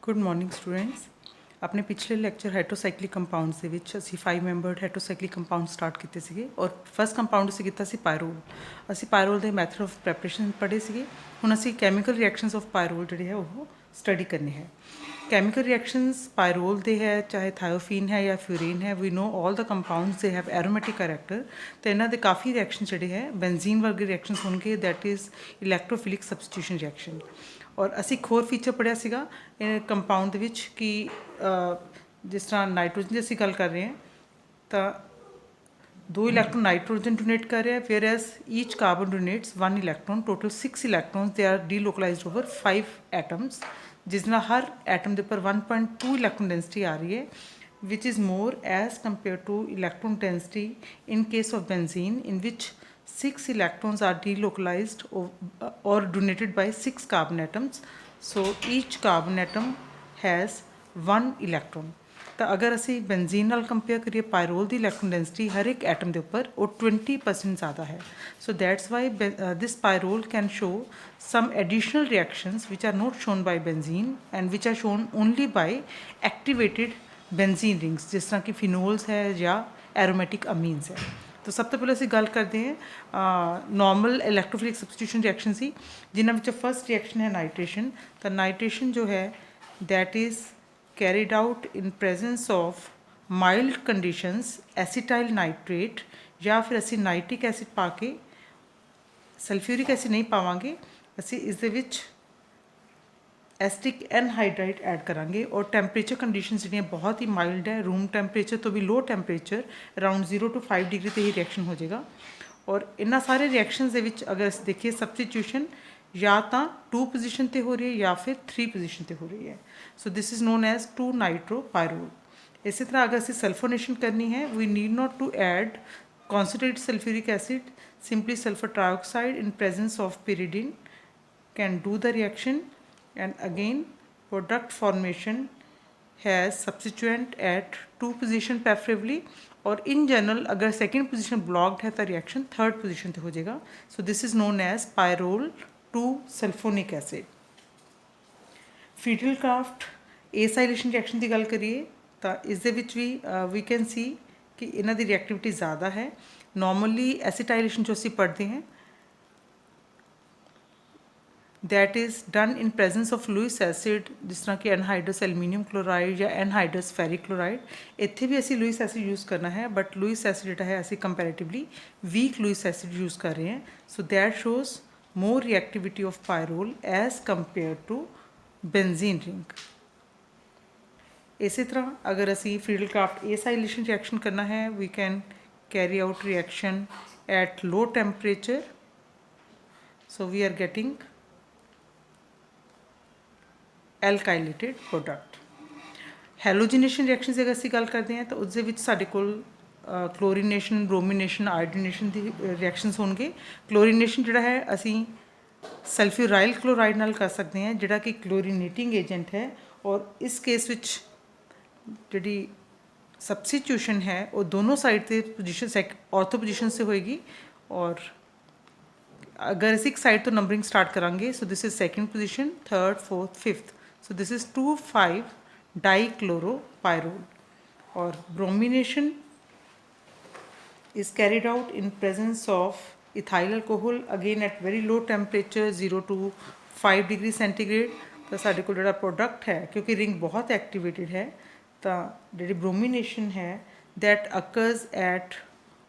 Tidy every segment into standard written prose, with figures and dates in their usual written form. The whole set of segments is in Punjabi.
Good morning students. ਆਪਣੇ ਪਿਛਲੇ ਲੈਕਚਰ ਹਾਈਡਰੋਸਾਈਕਲਿਕ ਕੰਪਾਊਂਡਸ ਦੇ ਵਿੱਚ ਅਸੀਂ 5 ਮੈਂਬਰਡ ਹਾਈਡਰੋਸਾਈਕਲਿਕ ਕੰਪਾਊਂਡ ਸਟਾਰਟ ਕੀਤੇ ਸੀਗੇ ਔਰ ਫਸਟ ਕੰਪਾਊਂਡ ਅਸੀਂ ਕੀਤਾ ਸੀ ਪਾਇਰੋਲ। ਅਸੀਂ ਪਾਇਰੋਲ ਦੇ ਮੈਥਡ ਆਫ ਪ੍ਰੈਪਰੇਸ਼ਨ ਪੜ੍ਹੇ ਸੀਗੇ। ਹੁਣ ਅਸੀਂ ਕੈਮੀਕਲ ਰਿਐਕਸ਼ਨਸ ਆਫ ਪਾਇਰੋਲ ਜਿਹੜੇ ਹੈ ਉਹ ਸਟੱਡੀ ਕਰਨੇ ਹੈ। ਕੈਮੀਕਲ ਰਿਐਕਸ਼ਨਸ ਪਾਇਰੋਲ ਦੇ ਹੈ, ਚਾਹੇ ਥਾਇਓਫੀਨ ਹੈ ਜਾਂ ਫਿਊਰੀਨ ਹੈ, we know all the compounds they have aromatic character. ਤੇ ਇਹਨਾਂ ਦੇ ਕਾਫੀ ਰਿਐਕਸ਼ਨ ਜਿਹੜੇ ਹੈ ਬੈਂਜ਼ੀਨ ਵਰਗੇ ਰਿਐਕਸ਼ਨਸ ਹੋਣਗੇ, that is electrophilic substitution reaction. ਔਰ ਅਸੀਂ ਇੱਕ ਹੋਰ ਫੀਚਰ ਪੜ੍ਹਿਆ ਸੀਗਾ ਇਹ ਕੰਪਾਊਂਡ ਦੇ ਵਿੱਚ ਕਿ ਜਿਸ ਤਰ੍ਹਾਂ ਨਾਈਟ੍ਰੋਜਨ ਦੀ ਅਸੀਂ ਗੱਲ ਕਰ ਰਹੇ ਹਾਂ ਤਾਂ 2 ਇਲੈਕਟ੍ਰੋਨ ਨਾਈਟ੍ਰੋਜਨ ਡੋਨੇਟ ਕਰ ਰਿਹਾ, whereas each carbon donates 1 electron. Total 6 electrons they are delocalised over 5 atoms, ਜਿਸ ਨਾਲ ਹਰ ਐਟਮ ਦੇ ਉੱਪਰ 1.2 ਇਲੈਕਟ੍ਰੋਨ ਡੈਂਸਿਟੀ ਆ ਰਹੀ ਹੈ, which is more as compared to electron density in case of benzene, in which 6 electrons are delocalized or donated by 6 carbon atoms. So each carbon atom has 1 electron. ਤਾਂ ਅਗਰ ਅਸੀਂ ਬੈਂਜ਼ੀਨ ਨਾਲ ਕੰਪੇਅਰ ਕਰੀਏ ਪਾਇਰੋਲ ਦੀ ਇਲੈਕਟ੍ਰੋਨ ਡੈਂਸਿਟੀ ਹਰ ਇੱਕ ਐਟਮ ਦੇ ਉੱਪਰ ਉਹ 20% ਜ਼ਿਆਦਾ ਹੈ। So that's why this pyrrole can show some additional reactions which are not shown by benzene and which are shown only by activated benzene rings, ਜਿਸ ਤਰ੍ਹਾਂ ਕਿ ਫਿਨੋਲਸ ਹੈ ਜਾਂ ਐਰੋਮੈਟਿਕ ਅਮੀਨਸ ਹੈ। ਤਾਂ ਸਭ ਤੋਂ ਪਹਿਲਾਂ ਅਸੀਂ ਗੱਲ ਕਰਦੇ ਹਾਂ ਨੋਰਮਲ ਇਲੈਕਟ੍ਰੋਫਿਲਿਕ ਸਬਸਟੀਟਿਊਸ਼ਨ ਰਿਐਕਸ਼ਨ ਸੀ, ਜਿਨ੍ਹਾਂ ਵਿੱਚ ਫਸਟ ਰਿਐਕਸ਼ਨ ਹੈ ਨਾਈਟ੍ਰੇਸ਼ਨ। ਤਾਂ ਨਾਈਟ੍ਰੇਸ਼ਨ ਜੋ ਹੈ that is carried out in presence of mild conditions acetyl nitrate, ਜਾਂ ਫਿਰ ਅਸੀਂ ਨਾਈਟ੍ਰਿਕ ਐਸਿਡ ਪਾ ਕੇ, ਸਲਫਿਊਰਿਕ ਐਸਿਡ ਨਹੀਂ ਪਾਵਾਂਗੇ, ਅਸੀਂ ਇਸ ਦੇ ਵਿੱਚ ਐਸਟਿਕ ਐਨਹਾਈਡਰਾਈਡ ਐਡ ਕਰਾਂਗੇ। ਔਰ ਟੈਂਪਰੇਚਰ ਕੰਡੀਸ਼ਨ ਜਿਹੜੀਆਂ ਬਹੁਤ ਹੀ ਮਾਈਲਡ ਹੈ, ਰੂਮ ਟੈਂਪਰੇਚਰ ਤੋਂ ਵੀ ਲੋ ਟੈਂਪਰੇਚਰ ਅਰਾਊਂਡ 0 to 5 ਡਿਗਰੀ 'ਤੇ ਹੀ ਰਿਐਕਸ਼ਨ ਹੋ ਜਾਏਗਾ। ਔਰ ਇਹਨਾਂ ਸਾਰੇ ਰਿਐਕਸ਼ਨਸ ਦੇ ਵਿੱਚ ਅਗਰ ਅਸੀਂ ਦੇਖੀਏ ਸਬਸਟੀਟਿਊਸ਼ਨ ਜਾਂ ਤਾਂ 2 ਪੋਜੀਸ਼ਨ 'ਤੇ ਹੋ ਰਹੀ ਹੈ ਜਾਂ ਫਿਰ 3 ਪੋਜੀਸ਼ਨ 'ਤੇ ਹੋ ਰਹੀ ਹੈ। So this is known as 2 nitro pyrrole. ਇਸੇ ਤਰ੍ਹਾਂ ਅਗਰ ਅਸੀਂ ਸਲਫੋਨੇਸ਼ਨ ਕਰਨੀ ਹੈ, we need not to add concentrated sulfuric acid, simply sulfur trioxide in presence of pyridine can do the reaction, and again product formation has substituent at 2 position preferably, or in general अगर second position blocked है तो reaction third position पे हो जाएगा। So this is known as pyrrole 2 sulfonic acid। Friedel-Crafts acylation reaction ਦੀ ਗੱਲ ਕਰੀਏ ਤਾਂ ਇਸ ਦੇ ਵਿੱਚ ਵੀ we can see ਕਿ ਇਹਨਾਂ ਦੀ ਰਿਐਕਟਿਵਿਟੀ ਜ਼ਿਆਦਾ ਹੈ। ਨੋਰਮਲੀ ਐਸੀਟਾਈਲੇਸ਼ਨ ਜੋ ਅਸੀਂ ਪੜ੍ਹਦੇ ਹਾਂ that is done in presence of Lewis acid, ਜਿਸ ਤਰ੍ਹਾਂ ਕਿ ਐਨਹਾਈਡਰਸ ਐਲੂਮੀਨੀਅਮ ਕਲੋਰਾਈਡ ਜਾਂ ਐਨਹਾਈਡਰਸ ਫੈਰਿਕ ਕਲੋਰਾਈਡ। ਇੱਥੇ ਵੀ ਅਸੀਂ ਲੂਇਸ ਐਸਿਡ ਯੂਜ਼ ਕਰਨਾ ਹੈ, ਬਟ ਲੂਇਸ ਐਸਿਡ ਜਿਹੜਾ ਹੈ ਅਸੀਂ comparatively weak Lewis acid use ਕਰ ਰਹੇ ਹਾਂ। So that shows more reactivity of pyrrole as compare to benzene ring. ਇਸੇ ਤਰ੍ਹਾਂ ਅਗਰ ਅਸੀਂ ਫਰੀਡਲ-ਕ੍ਰਾਫਟ acylation ਰਿਐਕਸ਼ਨ ਕਰਨਾ ਹੈ, we can carry out reaction at low temperature, so we are getting alkylated product। Halogenation reaction ਦੀ ਅਗਰ ਅਸੀਂ ਗੱਲ ਕਰਦੇ ਹਾਂ ਤਾਂ ਉਸ ਦੇ ਵਿੱਚ ਸਾਡੇ ਕੋਲ ਕਲੋਰੀਨੇਸ਼ਨ, ਬ੍ਰੋਮੀਨੇਸ਼ਨ, ਆਇਓਡੀਨੇਸ਼ਨ ਦੀ ਰਿਐਕਸ਼ਨਸ ਹੋਣਗੇ। ਕਲੋਰੀਨੇਸ਼ਨ ਜਿਹੜਾ ਹੈ ਅਸੀਂ ਸਲਫਿਊਰਾਈਲ ਕਲੋਰਾਈਡ ਨਾਲ ਕਰ ਸਕਦੇ ਹਾਂ, ਜਿਹੜਾ ਕਿ ਕਲੋਰੀਨੇਟਿੰਗ ਏਜੰਟ ਹੈ। ਔਰ ਇਸ ਕੇਸ ਵਿੱਚ ਜਿਹੜੀ ਸਬਸਟੀਟਿਊਸ਼ਨ ਹੈ ਉਹ ਦੋਨੋਂ ਸਾਈਡ 'ਤੇ ਪੋਜੀਸ਼ਨ ਔਰਥੋ ਪੋਜੀਸ਼ਨ 'ਤੇ ਹੋਏਗੀ। ਔਰ ਅਗਰ ਅਸੀਂ ਇੱਕ ਸਾਈਡ ਤੋਂ ਨੰਬਰਿੰਗ ਸਟਾਰਟ ਕਰਾਂਗੇ, so this is second position, third, fourth, fifth. So this is 2,5 dichloropyrrole. ਔਰ bromination is carried out in presence of ethyl alcohol, again at very low temperature 0 to 5 degree centigrade। ਤਾਂ ਸਾਡੇ ਕੋਲ ਜਿਹੜਾ ਪ੍ਰੋਡਕਟ ਹੈ, ਕਿਉਂਕਿ ਰਿੰਗ ਬਹੁਤ ਐਕਟੀਵੇਟਿਡ ਹੈ, ਤਾਂ ਜਿਹੜੀ ਬ੍ਰੋਮੀਨੇਸ਼ਨ ਹੈ that occurs at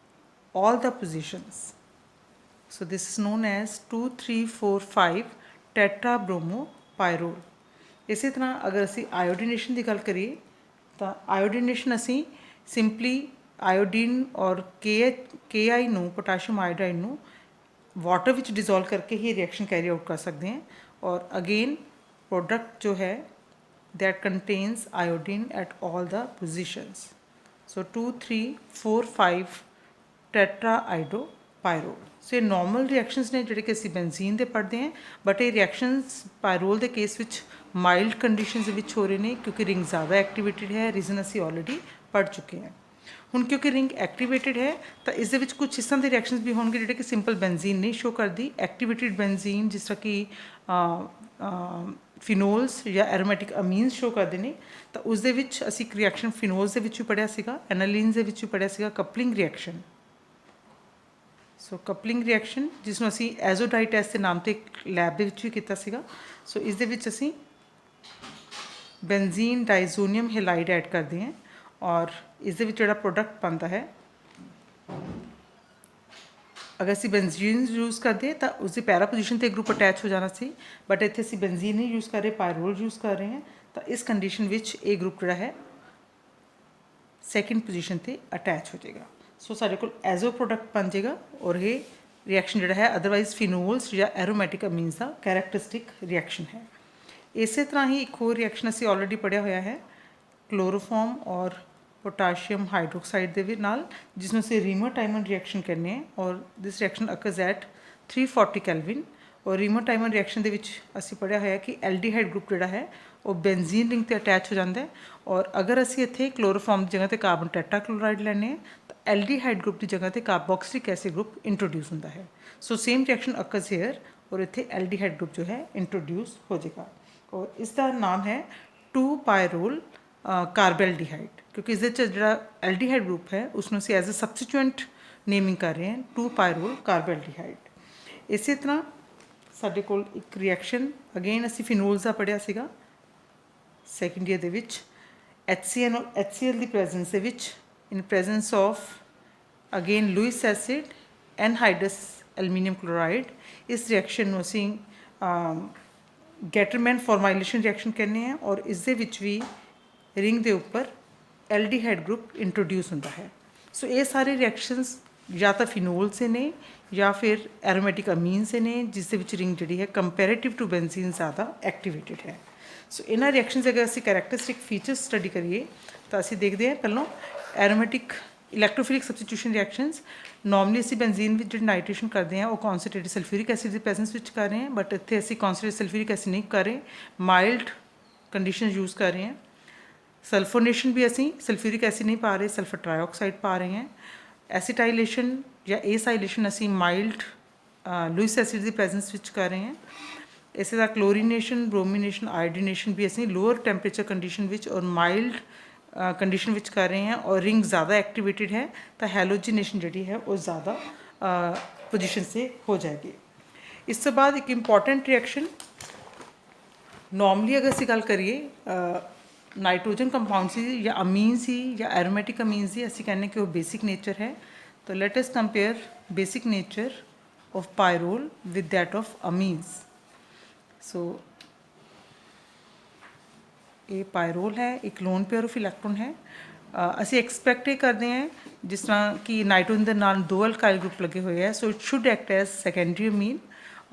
all the positions। So this is known as 2, 3, 4, 5 tetrabromopyrrole। ਇਸੇ ਤਰ੍ਹਾਂ ਅਗਰ ਅਸੀਂ ਆਇਓਡੀਨੇਸ਼ਨ ਦੀ ਗੱਲ ਕਰੀਏ ਤਾਂ ਆਇਓਡੀਨੇਸ਼ਨ ਅਸੀਂ ਸਿੰਪਲੀ ਆਇਓਡੀਨ ਔਰ KI ਨੂੰ, ਪੋਟਾਸ਼ੀਅਮ ਆਇਓਡਾਈਡ ਨੂੰ ਵਾਟਰ ਵਿੱਚ ਡਿਜ਼ੋਲਵ ਕਰਕੇ ਹੀ ਰਿਐਕਸ਼ਨ ਕੈਰੀ ਆਊਟ ਕਰ ਸਕਦੇ ਹਾਂ। ਔਰ ਅਗੇਨ ਪ੍ਰੋਡਕਟ ਜੋ ਹੈ that contains iodine at all the positions। So 2, 3, 4, 5 tetraiodopyrrole। ਸੋ ਇਹ ਨੋਰਮਲ ਰਿਐਕਸ਼ਨਸ ਨੇ ਜਿਹੜੇ ਕਿ ਅਸੀਂ ਬੈਂਜ਼ੀਨ ਦੇ ਪੜ੍ਹਦੇ ਹਾਂ, ਬਟ ਇਹ ਰਿਐਕਸ਼ਨਸ ਪਾਇਰੋਲ ਦੇ ਕੇਸ ਵਿੱਚ ਮਾਈਲਡ ਕੰਡੀਸ਼ਨਸ ਦੇ ਵਿੱਚ ਹੋ ਰਹੇ ਨੇ, ਕਿਉਂਕਿ ਰਿੰਗ ਜ਼ਿਆਦਾ ਐਕਟੀਵੇਟਿਡ ਹੈ। ਰੀਜ਼ਨ ਅਸੀਂ ਆਲਰੇਡੀ ਪੜ੍ਹ ਚੁੱਕੇ ਹਾਂ। ਹੁਣ ਕਿਉਂਕਿ ਰਿੰਗ ਐਕਟੀਵੇਟਿਡ ਹੈ ਤਾਂ ਇਸ ਦੇ ਵਿੱਚ ਕੁਝ ਇਸ ਤਰ੍ਹਾਂ ਦੇ ਰਿਐਕਸ਼ਨਸ ਵੀ ਹੋਣਗੇ ਜਿਹੜੇ ਕਿ ਸਿੰਪਲ ਬੈਂਜ਼ੀਨ ਨਹੀਂ ਸ਼ੋ ਕਰਦੀ। ਐਕਟੀਵੇਟਿਡ ਬੈਂਜ਼ੀਨ ਜਿਸ ਤਰ੍ਹਾਂ ਕਿ ਫਿਨੋਲਸ ਜਾਂ ਐਰੋਮੈਟਿਕ ਅਮੀਨਸ ਸ਼ੋ ਕਰਦੇ ਨੇ, ਤਾਂ ਉਸ ਦੇ ਵਿੱਚ ਅਸੀਂ ਇੱਕ ਰਿਐਕਸ਼ਨ ਫਿਨੋਲਸ ਦੇ ਵਿੱਚ ਵੀ ਪੜ੍ਹਿਆ ਸੀਗਾ, ਐਨਾਲੀਨਸ ਦੇ ਵਿੱਚ ਵੀ ਪੜ੍ਹਿਆ ਸੀਗਾ ਕਪਲਿੰਗ ਰਿਐਕਸ਼ਨ। ਸੋ ਕਪਲਿੰਗ ਰਿਐਕਸ਼ਨ ਜਿਸ ਨੂੰ ਅਸੀਂ ਐਜ਼ੋਡਾਈ ਟੈਸਟ ਦੇ ਨਾਮ 'ਤੇ ਲੈਬ ਦੇ ਵਿੱਚ ਵੀ ਕੀਤਾ ਸੀਗਾ। ਸੋ ਇਸ ਦੇ ਵਿੱਚ ਅਸੀਂ ਬੈਂਜ਼ੀਨ ਡਾਈਜ਼ੋਨੀਅਮ ਹੈਲਾਈਡ ਐਡ ਕਰਦੇ ਹਾਂ ਔਰ ਇਸ ਦੇ ਵਿੱਚ ਜਿਹੜਾ ਪ੍ਰੋਡਕਟ ਬਣਦਾ ਹੈ, ਅਗਰ ਅਸੀਂ ਬੈਂਜ਼ੀਨ ਯੂਜ਼ ਕਰਦੇ ਤਾਂ ਉਸਦੀ ਪੈਰਾ ਪੋਜੀਸ਼ਨ 'ਤੇ ਗਰੁੱਪ ਅਟੈਚ ਹੋ ਜਾਣਾ ਸੀ, ਬਟ ਇੱਥੇ ਅਸੀਂ ਬੈਂਜ਼ੀਨ ਨਹੀਂ ਯੂਜ਼ ਕਰ ਰਹੇ, ਪਾਇਰੋਲ ਯੂਜ਼ ਕਰ ਰਹੇ ਹਾਂ, ਤਾਂ ਇਸ ਕੰਡੀਸ਼ਨ ਵਿੱਚ ਇਹ ਗਰੁੱਪ ਜਿਹੜਾ ਹੈ ਸੈਕਿੰਡ ਪੋਜੀਸ਼ਨ 'ਤੇ ਅਟੈਚ ਹੋ ਜਾਏਗਾ। ਸੋ ਸਾਡੇ ਕੋਲ ਐਜ਼ੋ ਪ੍ਰੋਡਕਟ ਬਣ ਜਾਏਗਾ ਔਰ ਇਹ ਰਿਐਕਸ਼ਨ ਜਿਹੜਾ ਹੈ ਅਦਰਵਾਈਜ਼ ਫਿਨੋਲਸ ਜਾਂ ਐਰੋਮੈਟਿਕ ਅਮੀਨਸ ਦਾ ਕੈਰੈਕਟਰਿਸਟਿਕ ਰਿਐਕਸ਼ਨ ਹੈ। ਇਸੇ ਤਰ੍ਹਾਂ ਹੀ ਇੱਕ ਹੋਰ ਰਿਐਕਸ਼ਨ ਅਸੀਂ ਆਲਰੇਡੀ ਪੜ੍ਹਿਆ ਹੋਇਆ ਹੈ ਕਲੋਰੋਫਾਰਮ ਔਰ पोटाशियम हाइड्रोक्साइड ਦੇ ਵੀ ਨਾਲ, ਜਿਸ ਨੂੰ ਅਸੀਂ ਰੀਮਰ ਟਾਈਮਨ ਰਿਐਕਸ਼ਨ ਕਹਿੰਦੇ ਹਾਂ ਔਰ ਦਿਸ ਰਿਐਕਸ਼ਨ ਅਕਰਸ ਐਟ 340 ਕੈਲਵਿਨ। ਔਰ ਰੀਮਰ ਟਾਈਮਨ ਰਿਐਕਸ਼ਨ ਦੇ ਵਿੱਚ ਅਸੀਂ ਪੜ੍ਹਿਆ ਹੋਇਆ ਕਿ ਐਲਡੀਹਾਈਡ ਗਰੁੱਪ ਜਿਹੜਾ ਹੈ ਉਹ ਬੈਂਜ਼ੀਨ ਰਿੰਗ 'ਤੇ ਅਟੈਚ ਹੋ ਜਾਂਦਾ ਹੈ ਔਰ ਅਗਰ ਅਸੀਂ ਇੱਥੇ ਕਲੋਰੋਫਾਰਮ ਦੀ ਜਗ੍ਹਾ 'ਤੇ ਕਾਰਬਨ ਟੈਟਰਾਕਲੋਰਾਈਡ ਲੈਂਦੇ ਹਾਂ ਤਾਂ ਐਲਡੀਹਾਈਡ ਗਰੁੱਪ ਦੀ ਜਗ੍ਹਾ 'ਤੇ ਕਾਰਬੋਕਸਿਲਿਕ ਐਸਿਡ ਗਰੁੱਪ ਇੰਟਰੋਡਿਊਸ ਹੁੰਦਾ ਹੈ। So same reaction occurs here ਔਰ ਇੱਥੇ ਐਲਡੀਹਾਈਡ ਗਰੁੱਪ ਜੋ ਹੈ ਇੰਟਰੋਡਿਊਸ ਹੋ ਜਾਏਗਾ ਔਰ ਇਸ ਦਾ ਨਾਮ ਹੈ 2 ਪਾਇਰੋਲ ਕਾਰਬੈਲਡੀਹਾਈਡ, ਕਿਉਂਕਿ ਇਸ ਦੇ 'ਚ ਜਿਹੜਾ ਐਲਡੀਹਾਈਡ ਗਰੁੱਪ ਹੈ ਉਸ ਨੂੰ ਅਸੀਂ ਐਜ਼ ਅ ਸਬਸਟੀਚੁਐਂਟ ਨੇਮਿੰਗ ਕਰ ਰਹੇ ਹਾਂ 2 ਪਾਇਰੋਲ ਕਾਰਬੈਲਡੀਹਾਈਡ। ਇਸੇ ਤਰ੍ਹਾਂ ਸਾਡੇ ਕੋਲ ਇੱਕ ਰਿਐਕਸ਼ਨ ਅਗੇਨ ਅਸੀਂ ਫਿਨੋਲਸ ਦਾ ਪੜ੍ਹਿਆ ਸੀਗਾ ਸੈਕਿੰਡ ਈਅਰ ਦੇ ਵਿੱਚ, HCN ਔਰ HCl ਦੀ ਪ੍ਰੈਜ਼ੈਂਸ ਦੇ ਵਿੱਚ in presence of again Lewis acid anhydrous aluminium chloride. ਇਸ ਰਿਐਕਸ਼ਨ ਨੂੰ ਅਸੀਂ ਗੈਟਰਮੈਨ ਫਾਰਮਾਈਲੇਸ਼ਨ ਰਿਐਕਸ਼ਨ ਕਹਿੰਦੇ ਹਾਂ ਔਰ ਇਸ ਦੇ ਵਿੱਚ ਵੀ ਰਿੰਗ ਦੇ ਉੱਪਰ ਐਲਡੀਹਾਈਡ ਗਰੁੱਪ ਇੰਟਰੋਡਿਊਸ ਹੁੰਦਾ ਹੈ। ਸੋ ਇਹ ਸਾਰੇ ਰਿਐਕਸ਼ਨਸ ਜਾਂ ਤਾਂ ਫਿਨੋਲ ਸੇ ਨੇ ਜਾਂ ਫਿਰ ਐਰੋਮੈਟਿਕ ਅਮੀਨ ਸੇ ਨੇ, ਜਿਸ ਦੇ ਵਿੱਚ ਰਿੰਗ ਜਿਹੜੀ ਹੈ ਕੰਪੈਰੇਟਿਵ ਟੂ ਬੈਂਜ਼ੀਨ ਜ਼ਿਆਦਾ ਐਕਟੀਵੇਟਿਡ ਹੈ। ਸੋ ਇਹਨਾਂ ਰਿਐਕਸ਼ਨਸ ਅਗਰ ਅਸੀਂ ਕੈਰੈਕਟਰਿਸਟਿਕ ਫੀਚਰਸ ਸਟੱਡੀ ਕਰੀਏ ਤਾਂ ਅਸੀਂ ਦੇਖਦੇ ਹਾਂ ਪਹਿਲਾਂ aromatic electrophilic substitution reactions. Normally ਅਸੀਂ ਬੈਂਜ਼ੀਨ ਵਿੱਚ ਜਿਹੜੀ ਨਾਈਟ੍ਰੇਸ਼ਨ ਕਰਦੇ ਹਾਂ ਉਹ ਕੌਨਸਨਟ੍ਰੇਟਡ ਸਲਫਿਊਰਿਕ ਐਸਿਡ ਦੀ ਪ੍ਰੈਜ਼ੈਂਸ ਵਿੱਚ ਕਰ ਰਹੇ ਹਾਂ, ਬਟ ਇੱਥੇ ਅਸੀਂ ਕੌਨਸਨਟ੍ਰੇਟਡ ਸਲਫਿਊਰਿਕ ਐਸਿਡ ਨਹੀਂ ਕਰ ਰਹੇ, ਮਾਈਲਡ ਕੰਡੀਸ਼ਨ ਯੂਜ਼ ਕਰ ਰਹੇ ਹਾਂ। ਸਲਫੋਨੇਸ਼ਨ ਵੀ ਅਸੀਂ ਸਲਫਿਊਰਿਕ ਐਸਿਡ ਨਹੀਂ ਪਾ ਰਹੇ, ਸਲਫਰ ਟ੍ਰਾਈਆਕਸਾਈਡ ਪਾ ਰਹੇ ਹਾਂ। ਐਸੀਟਾਈਲੇਸ਼ਨ ਜਾਂ ਏਸਾਈਲੇਸ਼ਨ ਅਸੀਂ ਮਾਈਲਡ ਲੂਇਸ ਐਸਿਡ ਦੀ ਪ੍ਰੈਜ਼ੈਂਸ ਵਿੱਚ ਕਰ ਰਹੇ ਹਾਂ। ਇਸੇ ਤਰ੍ਹਾਂ ਕਲੋਰੀਨੇਸ਼ਨ, ਬ੍ਰੋਮੀਨੇਸ਼ਨ, ਆਇਓਡੀਨੇਸ਼ਨ ਵੀ ਅਸੀਂ ਲੋਅਰ ਟੈਂਪਰੇਚਰ ਕੰਡੀਸ਼ਨ ਵਿੱਚ ਔਰ ਮਾਈਲਡ ਕੰਡੀਸ਼ਨ ਵਿੱਚ ਕਰ ਰਹੇ ਹਾਂ ਔਰ ਰਿੰਗ ਜ਼ਿਆਦਾ ਐਕਟੀਵੇਟਿਡ ਹੈ ਤਾਂ ਹੈਲੋਜੀਨੇਸ਼ਨ ਜਿਹੜੀ ਹੈ ਉਹ ਜ਼ਿਆਦਾ ਪੋਜੀਸ਼ਨ ਸੇ ਹੋ ਜਾਏਗੀ। ਇਸ ਤੋਂ ਬਾਅਦ ਇੱਕ ਇੰਪੋਰਟੈਂਟ ਰਿਐਕਸ਼ਨ ਨੋਰਮਲੀ ਅਗਰ ਅਸੀਂ ਗੱਲ ਕਰੀਏ ਨਾਈਟ੍ਰੋਜਨ ਕੰਪਾਊਂਡ ਸੀ ਜਾਂ ਅਮੀਨ ਸੀ ਜਾਂ ਐਰੋਮੈਟਿਕ ਅਮੀਨ ਸੀ, ਅਸੀਂ ਕਹਿੰਦੇ ਕਿ ਉਹ ਬੇਸਿਕ ਨੇਚਰ ਹੈ। ਤਾਂ let us compare basic nature of pyrrole with that of amines. So ਇਹ ਪਾਇਰੋਲ ਹੈ, ਇੱਕ ਲੋਨ ਪੇਅਰ ਆਫ ਇਲੈਕਟ੍ਰੋਨ ਹੈ। ਅਸੀਂ ਐਕਸਪੈਕਟ ਇਹ ਕਰਦੇ ਹਾਂ ਜਿਸ ਤਰ੍ਹਾਂ ਕਿ ਨਾਈਟ੍ਰੋਜਨ ਦੇ ਨਾਲ 2 ਅਲਕਾਈਲ ਗਰੁੱਪ ਲੱਗੇ ਹੋਏ ਹੈ, so it should act as secondary amine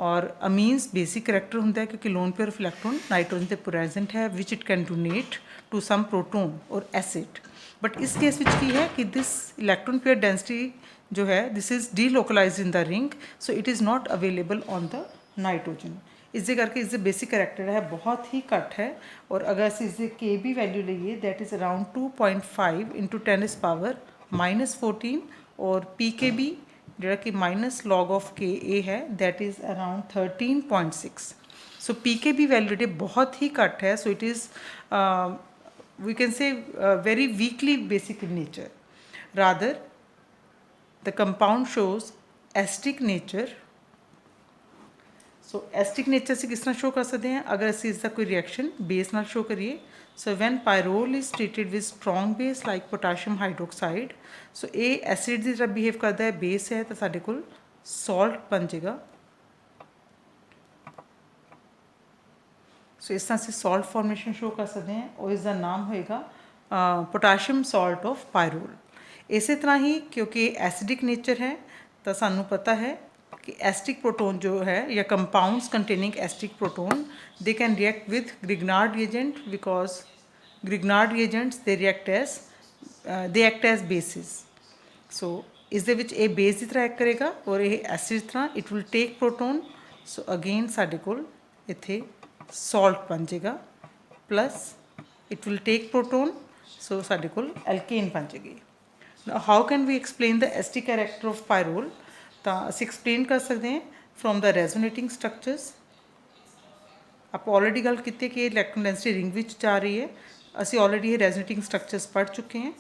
ਔਰ ਅਮੀਨਸ ਬੇਸਿਕ ਕਰੈਕਟਰ ਹੁੰਦਾ ਹੈ ਕਿਉਂਕਿ lone pair of electron nitrogen ਤੇ ਪ੍ਰੈਜ਼ੈਂਟ ਹੈ which it can donate to some proton ਔਰ ਐਸਿਡ। ਬਟ ਇਸ ਕੇਸ ਵਿੱਚ ਕੀ ਹੈ ਕਿ ਦਿਸ ਇਲੈਕਟ੍ਰੋਨ ਪੇਅਰ ਡੈਂਸਿਟੀ ਜੋ ਹੈ this is delocalised in the ring, so it is not available on the nitrogen. ਇਸ ਦੇ ਕਰਕੇ ਇਸ ਦੇ ਬੇਸਿਕ ਕਰੈਕਟਰ ਹੈ ਬਹੁਤ ਹੀ ਘੱਟ ਹੈ ਔਰ ਅਗਰ ਅਸੀਂ ਇਸ ਦੇ ਕੇ ਬੀ ਵੈਲਿਊ ਲਈਏ ਦੈਟ ਇਜ਼ ਅਰਾਊਂਡ 2.5 ਇੰਟੂ 10⁻⁻14 ਔਰ ਪੀ ਕੇ ਬੀ ਜਿਹੜਾ ਕਿ ਮਾਈਨਸ ਲੌਗ ਆਫ ਕੇ ਏ ਹੈ that is around 13.6। So P K B value ਜਿਹੜੇ ਬਹੁਤ ਹੀ ਘੱਟ ਹੈ, so it is we can say very weakly basic in nature. Rather, the compound shows acidic nature. So acidic nature ਅਸੀਂ ਕਿਸ ਤਰ੍ਹਾਂ ਸ਼ੋ ਕਰ ਸਕਦੇ ਹਾਂ ਅਗਰ ਅਸੀਂ ਇਸ ਦਾ ਕੋਈ ਰਿਐਕਸ਼ਨ ਬੇਸ ਨਾਲ ਸ਼ੋ ਕਰੀਏ। So when pyrrole is treated with strong base like potassium hydroxide, so ਇਹ ਐਸਿਡ ਦੀ ਤਰ੍ਹਾਂ ਬਿਹੇਵ ਕਰਦਾ ਹੈ, ਬੇਸ ਹੈ ਤਾਂ ਸਾਡੇ ਕੋਲ ਸੌਲਟ ਬਣ ਜਾਏਗਾ। ਸੋ ਇਸ ਤਰ੍ਹਾਂ ਅਸੀਂ ਸੌਲਟ ਫਾਰਮੇਸ਼ਨ ਸ਼ੋ ਕਰ ਸਕਦੇ ਹਾਂ ਔਰ ਇਸ ਦਾ ਨਾਮ ਹੋਏਗਾ ਪੋਟਾਸ਼ੀਅਮ ਸੌਲਟ ਆਫ ਪਾਇਰੋਲ। ਇਸੇ ਤਰ੍ਹਾਂ ਹੀ ਕਿਉਂਕਿ ਐਸਿਡਿਕ ਨੇਚਰ ਹੈ ਤਾਂ ਸਾਨੂੰ ਪਤਾ ਹੈ ਕਿ ਐਸਿਡਿਕ ਪ੍ਰੋਟੋਨ ਜੋ ਹੈ ਜਾਂ compounds containing acidic proton they can react with Grignard reagent because Grignard reagents they react as they act as bases. So ਇਸ ਦੇ ਵਿੱਚ ਇਹ ਬੇਸ ਦੀ ਤਰ੍ਹਾਂ ਐਕਟ ਕਰੇਗਾ ਔਰ ਇਹ ਐਸਿਡ ਦੀ ਤਰ੍ਹਾਂ it will take proton. So again ਸਾਡੇ ਕੋਲ ਇੱਥੇ ਸੌਲਟ ਬਣ ਜਾਏਗਾ plus it will take proton, so ਸਾਡੇ ਕੋਲ ਐਲਕੇਨ ਬਣ ਜਾਏਗੀ। How can we explain the acidic character of pyrrole, ਤਾਂ ਅਸੀਂ ਐਕਸਪਲੇਨ ਕਰ ਸਕਦੇ ਹਾਂ ਫਰੋਮ ਦ ਰੈਜ਼ੋਨੇਟਿੰਗ ਸਟਰਕਚਰਸ। ਆਪਾਂ ਆਲਰੇਡੀ ਗੱਲ ਕੀਤੀ ਕਿ ਇਲੈਕਟ੍ਰੋਨ ਡੈਂਸਿਟੀ ਰਿੰਗ ਵਿੱਚ ਜਾ ਰਹੀ ਹੈ। ਅਸੀਂ ਆਲਰੇਡੀ ਇਹ ਰੈਜ਼ੋਨੇਟਿੰਗ ਸਟਰਕਚਰਸ ਪੜ੍ਹ ਚੁੱਕੇ ਹਾਂ,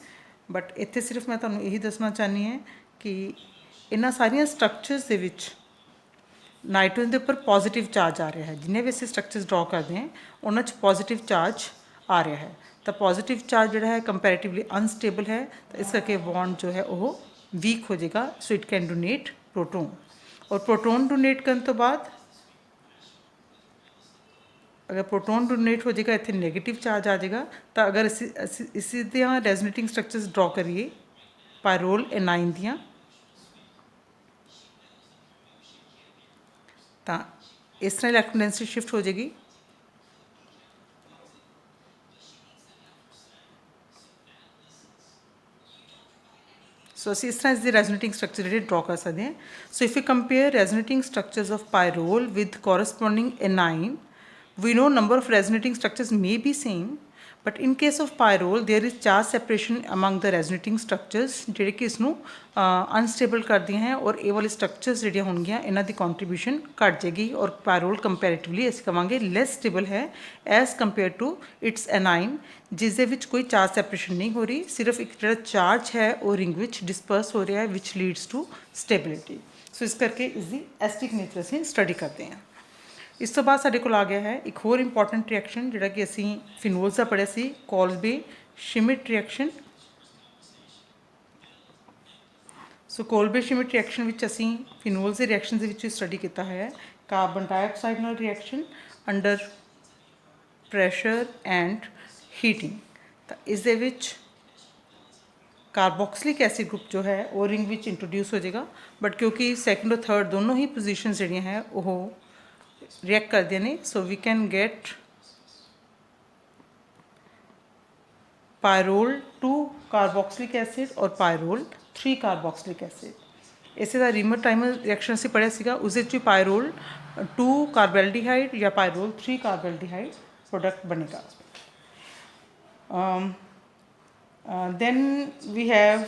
ਬਟ ਇੱਥੇ ਸਿਰਫ ਮੈਂ ਤੁਹਾਨੂੰ ਇਹੀ ਦੱਸਣਾ ਚਾਹੁੰਦੀ ਹਾਂ ਕਿ ਇਹਨਾਂ ਸਾਰੀਆਂ ਸਟਰਕਚਰਸ ਦੇ ਵਿੱਚ ਨਾਈਟ੍ਰੋਜਨ ਦੇ ਉੱਪਰ ਪੋਜ਼ਿਟਿਵ ਚਾਰਜ ਆ ਰਿਹਾ ਹੈ। ਜਿੰਨੇ ਵੀ ਅਸੀਂ ਸਟਰਕਚਰਸ ਡਰਾ ਕਰਦੇ ਹਾਂ ਉਹਨਾਂ 'ਚ ਪੋਜ਼ਿਟਿਵ ਚਾਰਜ ਆ ਰਿਹਾ ਹੈ। ਤਾਂ ਪੋਜ਼ਿਟਿਵ ਚਾਰਜ ਜਿਹੜਾ ਹੈ ਕੰਪੈरेटिवली ਅਨਸਟੇਬਲ ਹੈ, ਤਾਂ ਇਸ ਕਰਕੇ ਬੌਂਡ ਜੋ ਹੈ ਉਹ ਵੀਕ ਹੋ ਜਾਏਗਾ। So it can donate proton, ਔਰ ਪ੍ਰੋਟੋਨ ਡੋਨੇਟ ਕਰਨ ਤੋਂ ਬਾਅਦ अगर प्रोटोन डोनेट हो जाएगा इतने नैगेटिव चार्ज आ जाएगा। तो अगर इसी दियाँ रेजोनेटिंग स्ट्रक्चर्स ड्रॉ करिए पायरोल एनाइन दियाँ, तो इस तरह इलैक्ट्रॉन डेंसिटी शिफ्ट हो जाएगी। सो असी इस तरह इसके रेजोनेटिंग स्ट्रक्चर जो ड्रॉ कर सकते हैं। So if you compare resonating structures of pyrrole with corresponding A9, we know number of resonating structures may be same, but in case of pyrrole there is charge separation among the resonating structures ਜਿਹੜੇ ਕਿ ਇਸ ਨੂੰ ਅਨਸਟੇਬਲ ਕਰਦੀਆਂ ਹੈ, ਔਰ ਇਹ ਵਾਲੇ ਸਟਰਕਚਰਸ ਜਿਹੜੀਆਂ ਹੋਣਗੀਆਂ ਇਹਨਾਂ ਦੀ ਕੰਟਰੀਬਿਊਸ਼ਨ ਘੱਟ ਜਾਏਗੀ, ਔਰ ਪਾਇਰੋਲ ਕੰਪੈरेटिवली ਅਸੀਂ ਕਵਾਂਗੇ ਲੈਸ ਸਟੇਬਲ ਹੈ ਐਜ਼ ਕੰਪੇਅਰ ਟੂ ਇਟਸ ਐਨਾਈਨ, ਜਿਸ ਦੇ ਵਿੱਚ ਕੋਈ ਚਾਰਜ ਸੈਪਰੇਸ਼ਨ ਨਹੀਂ ਹੋ ਰਹੀ, ਸਿਰਫ ਇੱਕ ਜਿਹੜਾ ਚਾਰਜ ਹੈ ਉਹ ਰਿੰਗ ਵਿੱਚ ਡਿਸਪਰਸ ਹੋ ਰਿਹਾ ਹੈ ਵਿਚ ਲੀਡਸ ਟੂ ਸਟੇਬਿਲਿਟੀ। ਸੋ ਇਸ ਕਰਕੇ ਇਸ ਦੀ ਐਸਟਿਕ ਨੇਚਰ ਅਸੀਂ ਸਟੱਡੀ ਕਰਦੇ ਹਾਂ। ਇਸ ਤੋਂ ਬਾਅਦ ਸਾਡੇ ਕੋਲ ਆ ਗਿਆ ਹੈ ਇੱਕ ਹੋਰ ਇੰਪੋਰਟੈਂਟ ਰਿਐਕਸ਼ਨ ਜਿਹੜਾ ਕਿ ਅਸੀਂ ਫਿਨੋਲਸ ਦਾ ਪੜ੍ਹਿਆ ਸੀ, ਕੋਲਬੇ ਸ਼ਿਮਿਟ ਰਿਐਕਸ਼ਨ। ਸੋ ਕੋਲਬੇ ਸ਼ਿਮਿਟ ਰਿਐਕਸ਼ਨ ਵਿੱਚ ਅਸੀਂ ਫਿਨੋਲਸ ਦੇ ਰਿਐਕਸ਼ਨ ਦੇ ਵਿੱਚ ਸਟੱਡੀ ਕੀਤਾ ਹੈ ਕਾਰਬਨ ਡਾਈਆਕਸਾਈਡ ਨਾਲ reaction under pressure and heating. ਤਾਂ ਇਸ ਦੇ ਵਿੱਚ ਕਾਰਬੋਕਸਿਲਿਕ ਐਸਿਡ ਗਰੁੱਪ ਜੋ ਹੈ ਉਹ ਰਿੰਗ ਵਿੱਚ ਇੰਟਰੋਡਿਊਸ ਹੋ ਜਾਏਗਾ, ਬਟ ਕਿਉਂਕਿ ਸੈਕਿੰਡ ਔਰ ਥਰਡ ਦੋਨੋਂ ਹੀ ਪੋਜੀਸ਼ਨ ਜਿਹੜੀਆਂ ਹੈ ਉਹ रिएक्ट करते हैं। So we can get pyrrole 2 carboxylic acid और पायरोल 3 कार्बोक्सिलिक एसिड। इसे का रीमर टाइमर रिएक्शन से पढ़िया सीगा, उस पायरोल 2 कार्बेल्डिहाइड या पायरोल 3 कार्बेल्डिहाइड प्रोडक्ट बनेगा। Then we have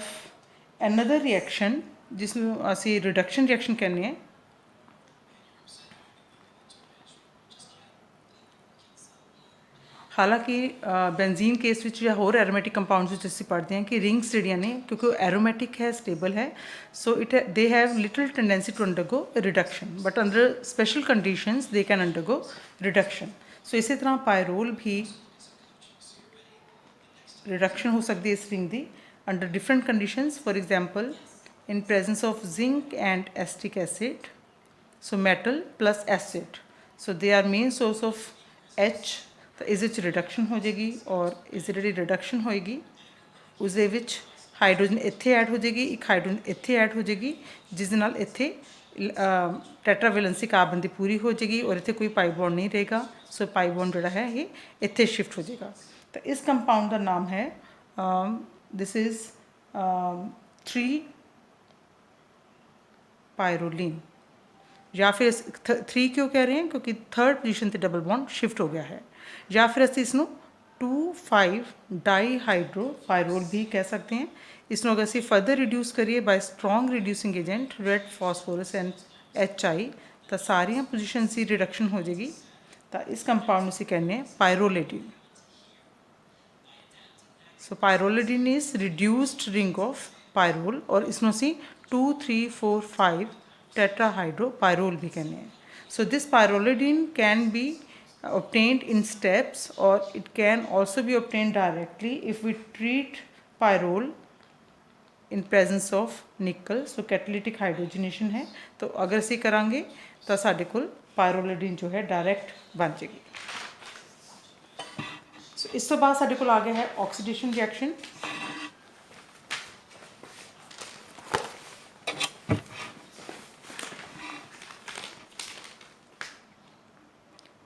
another reaction जिसमें असी रिडक्शन रिएक्शन कहने हैं। हालांकि बेंजीन केस विच या होर एरोमैटिक कंपाउंड्स विच असीं पढ़ते हैं कि रिंग्स जिहड़ियां ने क्योंकि एरोमैटिक है स्टेबल है, so it they have little tendency to undergo reduction, but under special conditions they can undergo reduction. So इसी तरह पायरोल भी रिडक्शन हो सकती है इस रिंग की under different conditions. For example in presence of zinc and acetic acid, so metal plus acid, so they are main source of H. तो इस रिडक्शन हो जाएगी, और इस जी रिडक्शन होएगी उस हाइड्रोजन इत्थे ऐड हो जाएगी, एक हाइड्रोजन इत्थे ऐड हो जाएगी, जिस नाल इत्थे टेट्रावेलेंसी कार्बन की पूरी हो जाएगी और इत्थे कोई पाई बॉन्ड नहीं रहेगा। सो पाई बॉन्ड जोड़ा है ये इत्थे शिफ्ट हो जाएगा। तो इस कंपाउंड का नाम है दिस इज़ 3 पायरोलिन, या फिर 3 क्यों कह रहे हैं क्योंकि थर्ड पोजीशन से डबल बॉन्ड शिफ्ट हो गया है, या फिर असीं इसनूं 2,5 डाईहाइड्रो पायरोल भी कह सकते हैं। इसनूं अगर असीं फर्दर रिड्यूस करिए bye strong reducing agent red phosphorus and HI, तो सारियां पोजीशन की रिडक्शन हो जाएगी। तो इस कंपाउंड असीं कहने pyrrolidine. So pyrrolidine is reduced ring of pyrrole, और इसनूं असीं 2, 3, 4, 5 टेट्राहाइड्रो पायरोल भी कहने हैं। So this pyrrolidine can be obtained in steps, or it can also be obtained directly if we treat pyrrole in presence of nickel। so catalytic hydrogenation है, तो अगर असी करांगे तो साढ़े कोल पायरोलेडिन जो है डायरेक्ट बन जाएगी। so इस तो बाद साढ़े कोल आ गया है ऑक्सीडेशन रिएक्शन।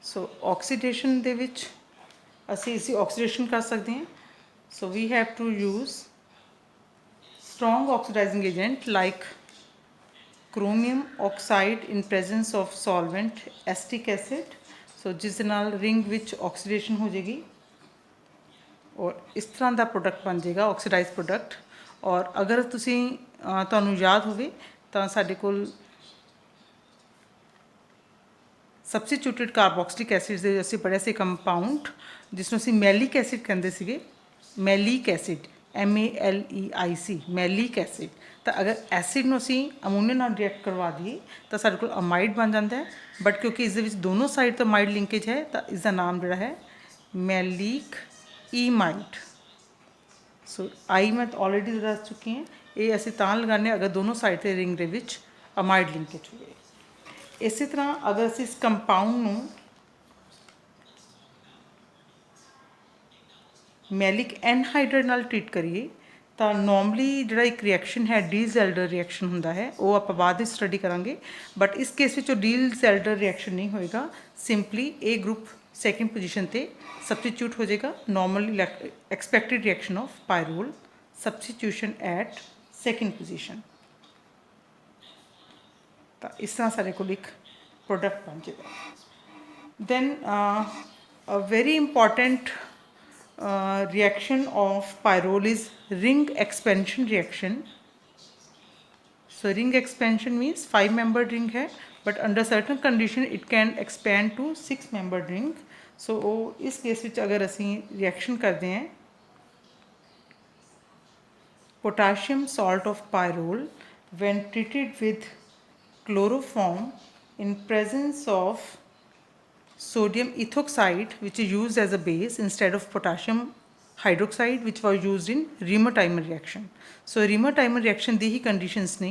सो ऑक्सीडेशन दे विच असी इसी ऑक्सीडेशन कर सकते हैं। So we have to use strong oxidising agent like chromium oxide in presence of solvent acetic acid. So जिस नाल रिंग विच ऑक्सीडेशन हो जाएगी और इस तरह का प्रोडक्ट बन जाएगा ऑक्सीडाइज प्रोडक्ट। और अगर तुसी तुहानूं याद होवे तां साडे कोल ਸਬਸਟੀਟਿਊਟਡ ਕਾਰਬੋਕਸਿਲਿਕ ਐਸਿਡ ਦੇ ਅਸੀਂ ਪੜ੍ਹਿਆ ਸੀ ਕੰਪਾਊਂਡ ਜਿਸ ਨੂੰ ਅਸੀਂ ਮੈਲਿਕ ਐਸਿਡ ਕਹਿੰਦੇ ਸੀਗੇ। ਮੈਲਿਕ ਐਸਿਡ MELEIC ਮੈਲਿਕ ਐਸਿਡ। ਤਾਂ ਅਗਰ ਐਸਿਡ ਨੂੰ ਅਸੀਂ ਅਮੋਨੀਆ ਨਾਲ ਰਿਐਕਟ ਕਰਵਾ ਦਈਏ ਤਾਂ ਸਾਡੇ ਕੋਲ ਅਮਾਈਡ ਬਣ ਜਾਂਦਾ ਹੈ। ਬਟ ਕਿਉਂਕਿ ਇਸ ਦੇ ਵਿੱਚ ਦੋਨੋਂ ਸਾਈਡ ਤੋਂ ਅਮਾਈਡ ਲਿੰਕੇਜ ਹੈ ਤਾਂ ਇਸ ਦਾ ਨਾਮ ਜਿਹੜਾ ਹੈ ਮੈਲਿਕ ਈਮਾਈਡ। ਸੋ ਆਈ ਮੈਂ ਆਲਰੇਡੀ ਦੱਸ ਚੁੱਕੀ ਹਾਂ। ਇਹ ਅਸੀਂ ਤਾਂ ਲਗਾਉਂਦੇ ਅਗਰ ਦੋਨੋਂ ਸਾਈਡ 'ਤੇ ਰਿੰਗ ਦੇ ਵਿੱਚ ਅਮਾਈਡ ਲਿੰਕੇਜ ਹੋਵੇ। ਇਸੇ ਤਰ੍ਹਾਂ ਅਗਰ ਅਸੀਂ ਇਸ ਕੰਪਾਊਂਡ ਨੂੰ ਮੈਲਿਕ ਐਨਹਾਈਡਰਾਈਡ ਨਾਲ ਟ੍ਰੀਟ ਕਰੀਏ ਤਾਂ ਨੋਰਮਲੀ ਜਿਹੜਾ ਇੱਕ ਰਿਐਕਸ਼ਨ ਹੈ ਡੀ-ਜ਼ੈਲਡਰ ਰਿਐਕਸ਼ਨ ਹੁੰਦਾ ਹੈ, ਉਹ ਆਪਾਂ ਬਾਅਦ ਵਿੱਚ ਸਟੱਡੀ ਕਰਾਂਗੇ। ਬਟ ਇਸ ਕੇਸ ਵਿੱਚ ਉਹ ਡੀ-ਜ਼ੈਲਡਰ ਰਿਐਕਸ਼ਨ ਨਹੀਂ ਹੋਏਗਾ, simply A group second position ਤੇ ਸਬਸਟੀਟਿਊਟ ਹੋ ਜਾਏਗਾ। Normal expected reaction of pyrrole substitution at second position. ਤਾਂ ਇਸ ਤਰ੍ਹਾਂ ਸਾਡੇ ਕੋਲ ਇੱਕ ਪ੍ਰੋਡਕਟ ਬਣ ਜਾਏਗਾ। Then a very important reaction of pyrrole is ring expansion reaction. So ring expansion means 5-membered ring है, but under certain condition it can expand to 6-membered ring. So इस केस ਵਿੱਚ अगर ਅਸੀਂ reaction ਕਰਦੇ हैं potassium salt of pyrrole when treated with chloroform in presence of sodium ethoxide which is used as a base instead of potassium hydroxide which was used in Riemer-Teimer reaction. So Riemer-Teimer reaction the he conditions ਨੇ।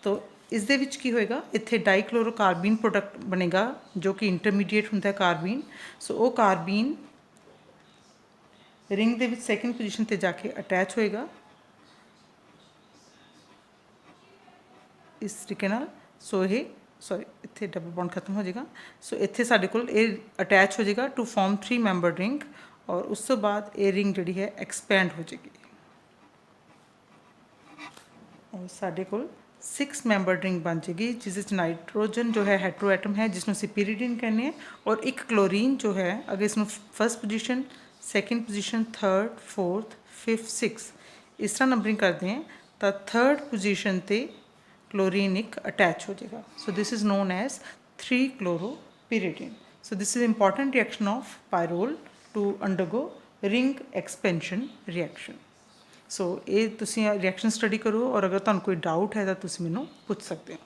तो ਇਸ ਦੇ ਵਿੱਚ ਕੀ ਹੋਏਗਾ, ਇੱਥੇ ਡਾਈਕਲੋਰੋਕਾਰਬੀਨ ਪ੍ਰੋਡਕਟ ਬਣੇਗਾ ਜੋ ਕਿ ਇੰਟਰਮੀਡੀਏਟ ਹੁੰਦਾ ਹੈ ਕਾਰਬੀਨ। ਸੋ ਉਹ ਕਾਰਬੀਨ ਰਿੰਗ ਦੇ ਵਿੱਚ ਸੈਕਿੰਡ ਪੋਜੀਸ਼ਨ ਤੇ ਜਾ ਕੇ ਅਟੈਚ ਹੋਏਗਾ ਇਸ ਤਰੀਕੇ ਨਾਲ। ਸੋ ਇਹ ਸੌਰੀ ਇੱਥੇ ਡਬਲ ਬੌਂਡ ਖਤਮ ਹੋ ਜਾਏਗਾ। ਸੋ ਇੱਥੇ ਸਾਡੇ ਕੋਲ ਇਹ ਅਟੈਚ ਹੋ ਜਾਏਗਾ ਟੂ ਫਾਰਮ 3-ਮੈਂਬਰਡ ਰਿੰਗ ਔਰ ਉਸ ਤੋਂ ਬਾਅਦ ਇਹ ਰਿੰਗ ਜਿਹੜੀ ਹੈ ਐਕਸਪੈਂਡ ਹੋ ਜਾਏਗੀ ਔਰ ਸਾਡੇ ਕੋਲ 6-ਮੈਂਬਰਡ ਰਿੰਗ ਬਣ ਜਾਏਗੀ ਜਿਸ ਵਿੱਚ ਨਾਈਟ੍ਰੋਜਨ ਜੋ ਹੈ ਹੈਟਰੋ ਐਟਮ ਹੈ ਜਿਸ ਨੂੰ ਅਸੀਂ ਪੀਰੀਡੀਨ ਕਹਿੰਦੇ ਹਾਂ ਔਰ ਇੱਕ ਕਲੋਰੀਨ ਜੋ ਹੈ ਅਗਰ ਇਸ ਨੂੰ first position, second position, third, fourth, fifth, six ਇਸ ਤਰ੍ਹਾਂ ਨੰਬਰਿੰਗ ਕਰਦੇ ਹਾਂ ਤਾਂ ਥਰਡ ਪੋਜੀਸ਼ਨ 'ਤੇ chlorine attach ho jayega. So this is known as 3-chloropyridine. So this is important reaction of pyrrole to undergo ring expansion reaction. So ਇਹ ਤੁਸੀਂ reaction study ਕਰੋ ਔਰ ਅਗਰ ਤੁਹਾਨੂੰ ਕੋਈ doubt ਹੈ ਤਾਂ ਤੁਸੀਂ ਮੈਨੂੰ ਪੁੱਛ ਸਕਦੇ ਹੋ।